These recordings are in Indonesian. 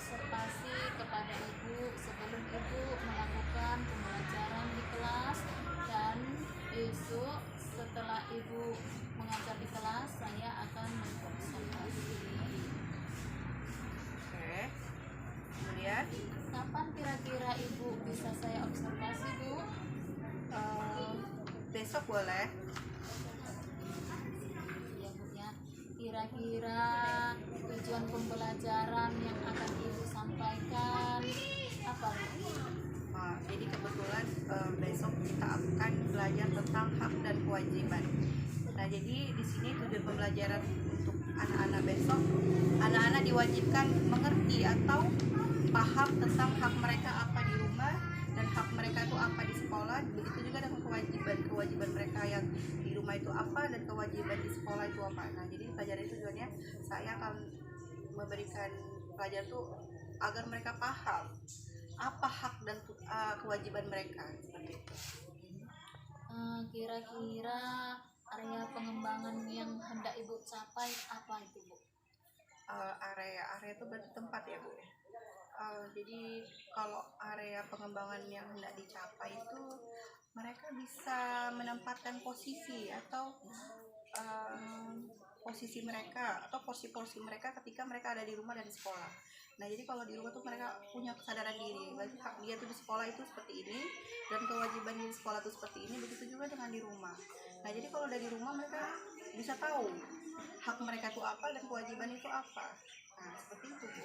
observasi kepada ibu sebelum ibu melakukan pembelajaran di kelas, dan besok setelah ibu mengajar di kelas saya akan mengobservasi. Oke. Kemudian Kapan kira-kira ibu bisa saya observasi, Bu? besok boleh. Ya, Bu ya. Kira-kira tujuan pembelajaran yang akan ibu sampaikan apa, Bu? Jadi kebetulan besok kita akan belajar tentang hak dan kewajiban. Nah, jadi di sini tujuan pembelajaran untuk anak-anak besok, anak-anak diwajibkan mengerti atau paham tentang hak mereka apa di rumah dan hak mereka itu apa di sekolah. Begitu juga dengan kewajiban mereka yang di rumah itu apa dan kewajiban di sekolah itu apa. Nah, jadi pelajaran itu tujuannya saya akan memberikan pelajaran itu agar mereka paham apa hak dan kewajiban mereka, seperti itu. Kira-kira area pengembangan yang hendak ibu capai apa itu, Bu? Area itu berarti tempat ya, Bu. Jadi kalau area pengembangan yang hendak dicapai itu mereka bisa menempatkan posisi atau posisi mereka atau porsi-porsi mereka ketika mereka ada di rumah dan di sekolah. Nah, jadi kalau di rumah tuh mereka punya kesadaran diri, berarti hak dia tuh di sekolah itu seperti ini dan kewajiban di sekolah itu seperti ini, begitu juga dengan di rumah. Nah, jadi kalau dari rumah mereka bisa tahu hak mereka itu apa dan kewajiban itu apa. Nah, seperti itu, Bu.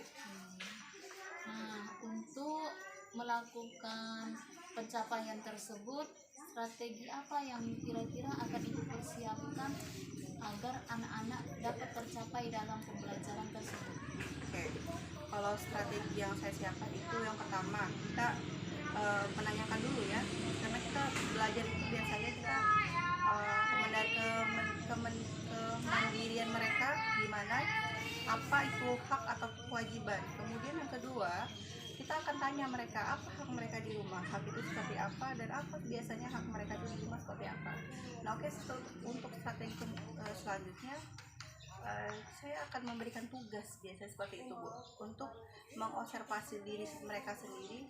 Nah, untuk melakukan pencapaian tersebut, strategi apa yang kira-kira akan ibu persiapkan agar anak-anak dapat tercapai dalam pembelajaran tersebut? Oke, kalau strategi yang saya siapkan itu yang pertama kita menanyakan dulu ya, karena kita belajar itu biasanya kita kemandirian mereka gimana, apa itu hak atau kewajiban. Kemudian yang kedua kita akan tanya mereka apa hak mereka di rumah, hak itu seperti apa dan apa biasanya hak mereka di rumah seperti apa. Nah, oke, untuk strategi selanjutnya saya akan memberikan tugas biasanya seperti itu, Bu, untuk mengobservasi diri mereka sendiri,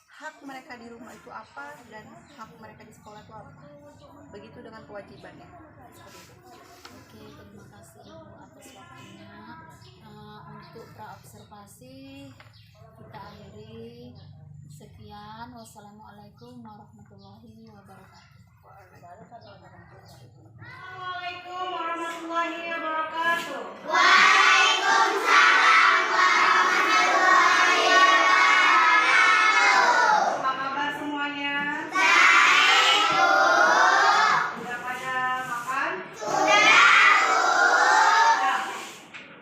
hak mereka di rumah itu apa dan hak mereka di sekolah itu apa. Begitu dengan kewajibannya, seperti itu. Oke, terima kasih Ibu atas waktunya. Untuk praobservasi kita akhiri. Sekian, wassalamualaikum warahmatullahi wabarakatuh. Assalamualaikum warahmatullahi wabarakatuh. Apa kabar semuanya? Sudah pada makan? Sudah.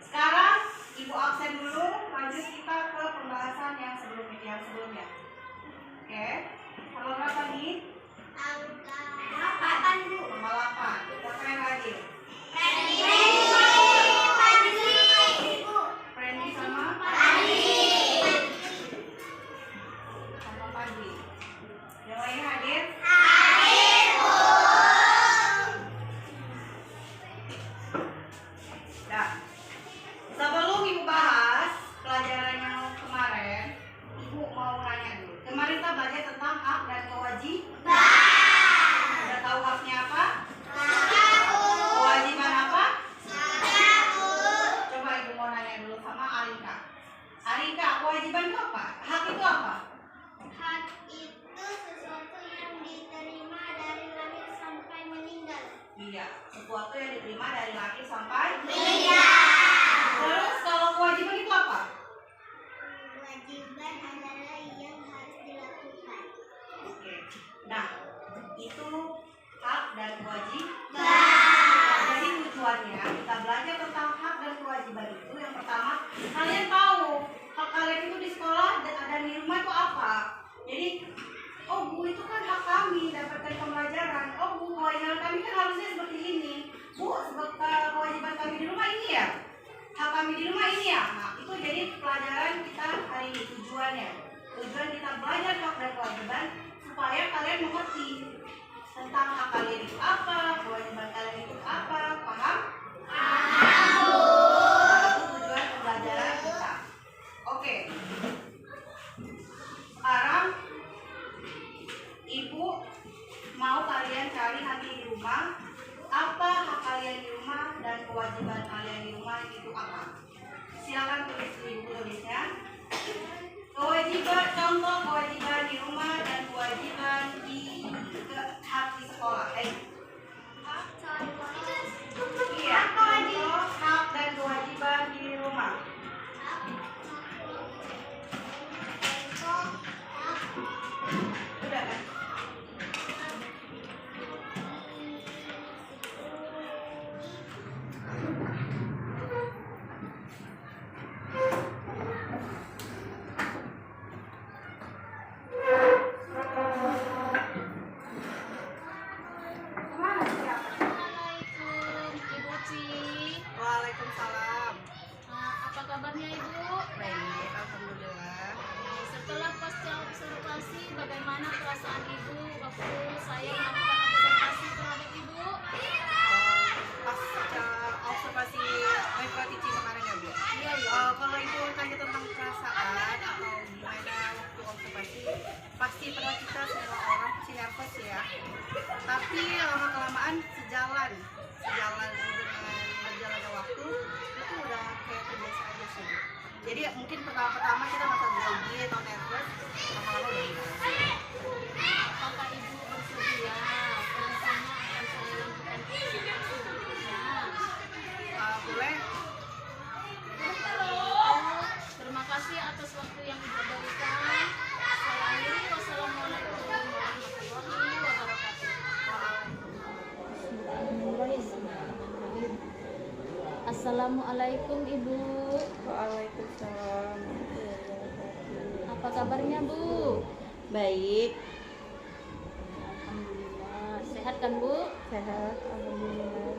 Sekarang Ibu absen dulu, lanjut kita ke pembahasan yang sebelumnya. Oke. Tanggal berapa nih? Tanggal 8. Siapa yang hadir? Friendly sama Padi. Yang lain hadir? Nah, sebelum Ibu bahas pelajaran yang kemarin, Ibu mau nanya dulu. Kemarin kita belajar tentang hak dan kewajiban. Udah tahu haknya apa? Kewajiban apa? Coba Ibu mau nanya dulu sama Arika. Arika, kewajiban itu apa? Hak itu apa? Hak itu sesuatu yang diterima dari lahir sampai meninggal. Iya, sesuatu yang diterima dari lahir sampai. Meninggal. Terus kalau kewajiban itu apa? Kewajiban adalah yang harus dilakukan. Oke. Nah, itu hak dan kewajiban. Jadi tujuannya kita belajar tentang hak dan kewajiban itu yang pertama kalian tahu hak kalian itu di sekolah dan di rumah itu apa. Jadi, oh Bu, itu kan hak kami dapatkan pembelajaran. Oh Bu, kewajiban kami kan harusnya seperti ini. Bu, kewajiban kami di rumah ini ya. Hak kami di rumah ini ya. Nah, itu jadi pelajaran kita hari ini tujuannya. Tujuan kita belajar hak dan kewajiban supaya kalian mengerti tentang hak kalian itu apa, kewajiban kalian itu apa, paham? Paham. Nah, itu tujuan pembelajaran kita. Oke, kewajiban kalian di rumah itu apa? Silakan tulis di buku tulisnya. Kewajiban, contoh kewajiban di rumah dan kewajiban di hak di sekolah. Iya, contoh hak dan kewajiban di rumah. Udah kan? Assalamualaikum Ibu Ci. Waalaikumsalam. Apa kabarnya Ibu? Baik, alhamdulillah. Setelah pasca observasi, bagaimana perasaan Ibu waktu saya melakukan observasi terhadap Ibu? Pasca observasi Cici kemarin ya Bu. Iya, iya. Kalau Ibu tanya tentang perasaan atau gimana waktu observasi, pasti pada kita semua orang pasti nervous ya. Tapi lama kelamaan sejalan dengan berjalannya waktu itu udah kayak terbiasa aja sih Bu. Jadi mungkin pertama-tama kita merasa grogi atau nervous, lama-lama udah enggak. Apakah Ibu bersedia? Nantinya akan saya lakukan observasi berikutnya. Boleh? Terima kasih atas waktu yang Ibu berikan. Saya akhiri. Wassalamualaikum warahmatullahi wabarakatuh. Assalamualaikum Ibu. Waalaikumsalam. Apa kabarnya Bu? Baik, Alhamdulillah. Sehat kan Bu? sehat, alhamdulillah.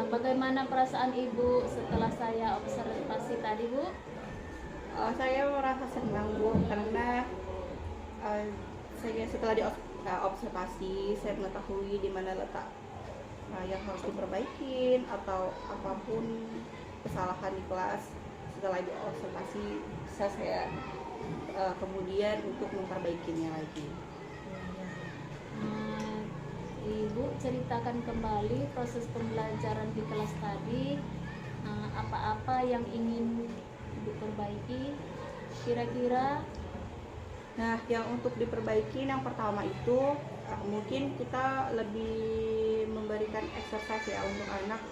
Bagaimana perasaan Ibu setelah saya observasi tadi Bu? Saya merasa senang Bu karena saya setelah diobservasi saya mengetahui di mana letak yang harus diperbaikin atau apapun kesalahan di kelas. Setelah diobservasi bisa saya kemudian untuk memperbaikinya lagi. Ibu ceritakan kembali proses pembelajaran di kelas tadi, apa-apa yang ingin Ibu perbaiki kira-kira? Nah, yang untuk diperbaiki yang pertama itu mungkin kita lebih memberikan exercise ya untuk anak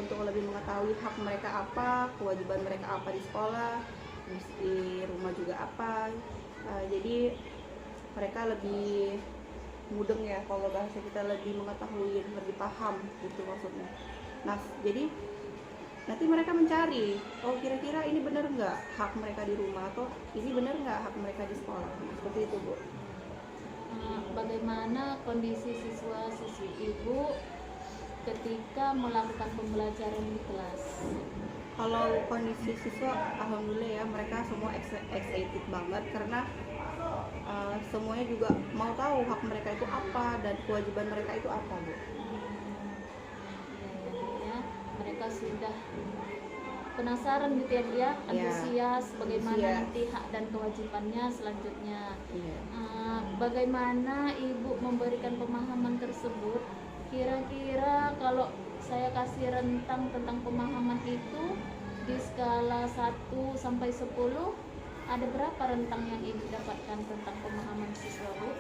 untuk lebih mengetahui hak mereka apa, kewajiban mereka apa di sekolah, di rumah juga apa. Jadi mereka lebih mudeng ya, kalau bahasa kita lebih mengetahui, lebih paham gitu maksudnya. Nah, jadi nanti mereka mencari, oh kira-kira ini benar nggak hak mereka di rumah atau ini benar nggak hak mereka di sekolah, seperti itu Bu. Bagaimana kondisi siswa-siswi Ibu ketika melakukan pembelajaran di kelas? Kalau kondisi siswa, alhamdulillah ya mereka semua excited banget karena semuanya juga mau tahu hak mereka itu apa dan kewajiban mereka itu apa Bu. Ya, mereka sudah penasaran gitu ya Bu ya, antusias bagaimana antusias. nanti hak dan kewajibannya selanjutnya. Iya. Bagaimana Ibu memberikan pemahaman tersebut? Kira-kira kalau saya kasih rentang tentang pemahaman itu di skala 1 sampai 10, ada berapa rentang yang Ibu dapatkan tentang pemahaman siswa Bu?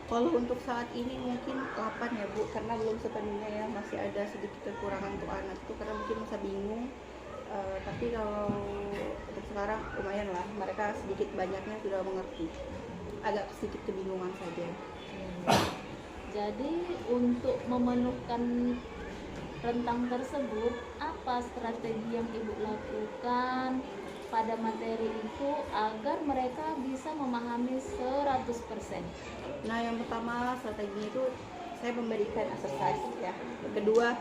Kalau untuk saat ini mungkin 8 ya Bu, karena belum sepenuhnya ya, masih ada sedikit kekurangan untuk anak itu karena mungkin masa bingung. Tapi kalau untuk sekarang lumayan lah, mereka sedikit banyaknya sudah mengerti. Agak sedikit kebingungan saja. Jadi untuk memenuhkan rentang tersebut, apa strategi yang Ibu lakukan pada materi itu agar mereka bisa memahami 100%? Nah, yang pertama strategi itu saya memberikan exercise ya. Yang kedua,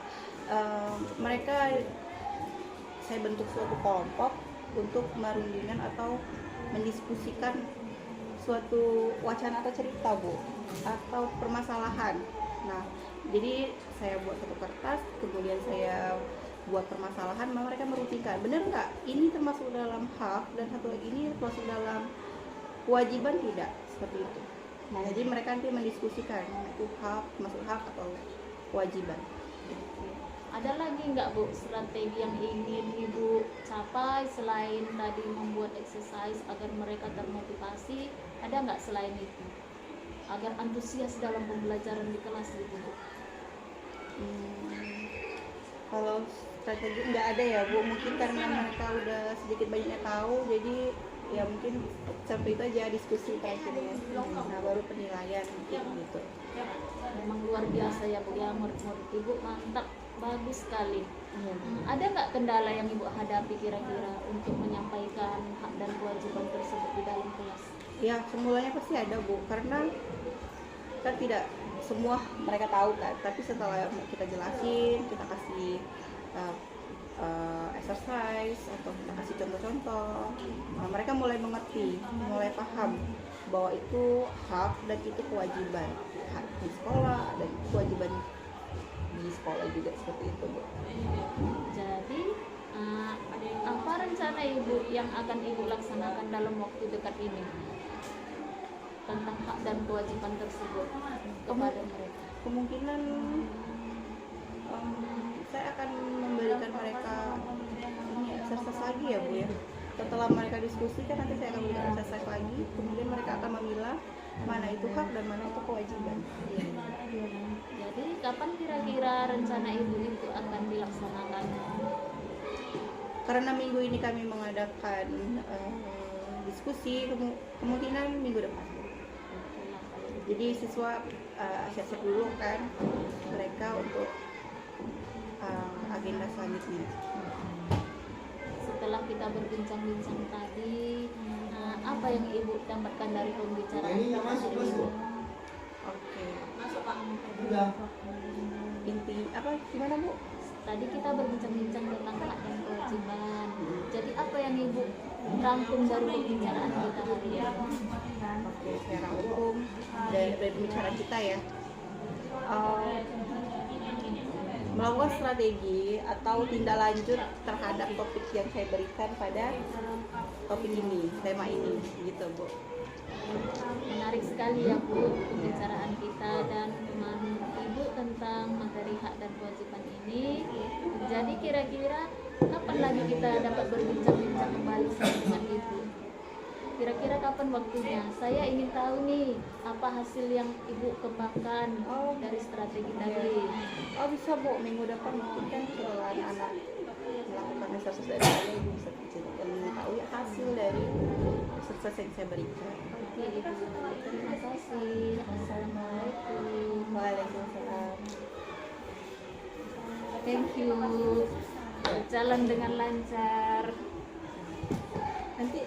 mereka saya bentuk suatu kelompok untuk merundingkan atau mendiskusikan suatu wacana atau cerita Bu, atau permasalahan. Nah, jadi saya buat satu kertas, kemudian saya buat permasalahan, mereka merutikan benar nggak ini termasuk dalam hak dan satu lagi ini termasuk dalam kewajiban tidak, seperti itu. Nah, jadi mereka nanti mendiskusikan itu hak, masuk hak atau kewajiban. ada lagi nggak Bu strategi yang ingin Ibu capai selain tadi membuat exercise agar mereka termotivasi? Ada nggak selain itu? Agar antusias dalam pembelajaran di kelas gitu Bu? Kalau strategi nggak ada ya Bu, mungkin karena mereka udah sedikit banyaknya tahu, jadi ya mungkin sampai itu aja diskusi terakhirnya. Nah baru penilaian gitu. Memang luar biasa ya Bu ya, murid-murid Ibu mantap, bagus sekali. Ada nggak kendala yang Ibu hadapi kira-kira untuk menyampaikan hak dan kewajiban tersebut di dalam kelas? Ya semulanya pasti ada Bu, karena kan tidak semua mereka tahu kan, tapi setelah kita jelasin, kita kasih exercise atau kita kasih contoh-contoh, mereka mulai mengerti, mulai paham bahwa itu hak dan itu kewajiban, hak di sekolah dan kewajiban di sekolah juga, seperti itu Bu. Jadi apa rencana Ibu yang akan Ibu laksanakan dalam waktu dekat ini tentang hak dan kewajiban tersebut kepada mereka? Kemungkinan saya akan memberikan mereka ini exercise lagi ya Bu ya. Setelah mereka diskusi kan nanti saya akan berikan exercise lagi, kemudian mereka akan memilah mana itu hak dan mana itu kewajiban. Jadi kapan kira-kira rencana Ibu itu akan dilaksanakan? Karena minggu ini kami mengadakan diskusi, kemungkinan minggu depan. Jadi siswa siap-siap dulu kan mereka untuk agenda selanjutnya. Setelah kita berbincang-bincang tadi, apa yang Ibu dapatkan dari pembicaraan kita hari ini? Oke. Inti apa gimana Bu? Tadi kita berbincang-bincang tentang hak dan kewajiban. Jadi apa yang Ibu rangkum dari pembicaraan kita hari ini? Oke, secara umum dari pembicaraan kita ya, melakukan strategi atau tindak lanjut terhadap topik yang saya berikan pada topik ini, tema ini, gitu Bu. Menarik sekali ya Bu pembicaraan kita dan pemahaman Ibu tentang materi hak dan kewajiban ini. Jadi kira-kira kapan lagi kita dapat berbincang-bincang kembali dengan Ibu? Kira-kira kapan waktunya? Saya ingin tahu nih apa hasil yang Ibu kembangkan dari strategi tadi. Oh bisa Bu, minggu depan mungkin kan setelah anak melakukan exercise dari saya, Ibu bisa ceritakan tahu ya hasil dari exercise yang saya berikan. Oke Ibu, terima kasih. Assalamualaikum. Waalaikumsalam. Thank you. Berjalan dengan lancar. Nanti